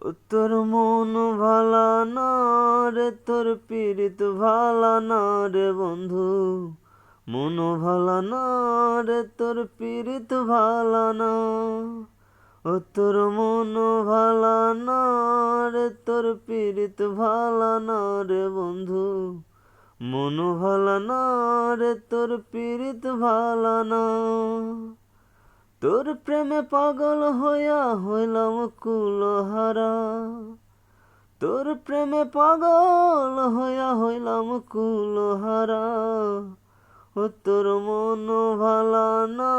ও তোর মন ভালা না রে, তোর পীড়িত ভালা না রে বন্ধু। মন ভালা না রে, তোর পীড়িত ভালা না। ও তোর মন ভালা না রে, তোর পীড়িত ভালা না রে বন্ধু। মন ভালা না রে, তোর পীড়িত ভালা না। তোর প্রেমে পাগল হইয়া হইলাম কুলহারা। তোর প্রেমে পাগল হইয়া হইলাম কুলহারা। ও তোর মন ভালা না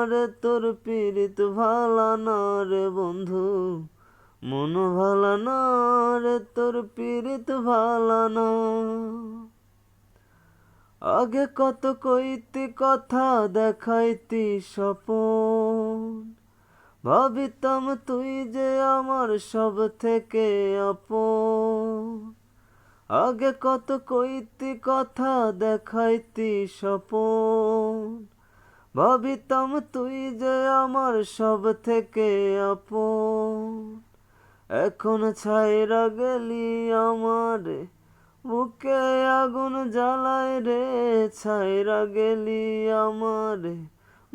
রে, তোর পীড়িত ভালা না রে বন্ধু। মন ভালা না রে, তোর পীড়িত ভালা না। আগে কত কইতি কথা, দেখাইতি স্বপন। ভাবিতাম তুই যে আমার সব থেকে আপন। আগে কত কইতি কথা, দেখাইতি স্বপন। ভাবিতাম তুই যে আমার সব থেকে আপন। এখন ছাইরা গেলি আমারে, বুকে আগুন জ্বালায় রে। ছাইরা গেলি আমারে,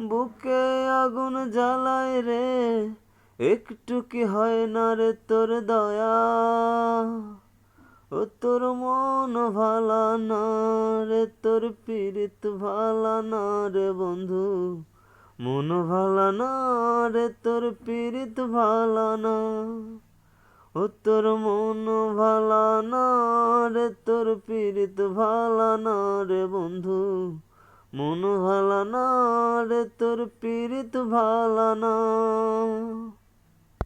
বুকে আগুন জ্বালায় রে। একটু কি হয় না রে তোর দয়া। ও তোর মন ভালা না রে, তোর পীড়িত ভালা না রে বন্ধু। মন ভালা না রে, তোর পীড়িত ভালা না। ও তোর মন ভালা না রে, তোর পীড়িত ভালা না রে বন্ধু। মন ভালা না রে, তোর পীড়িত ভালা না।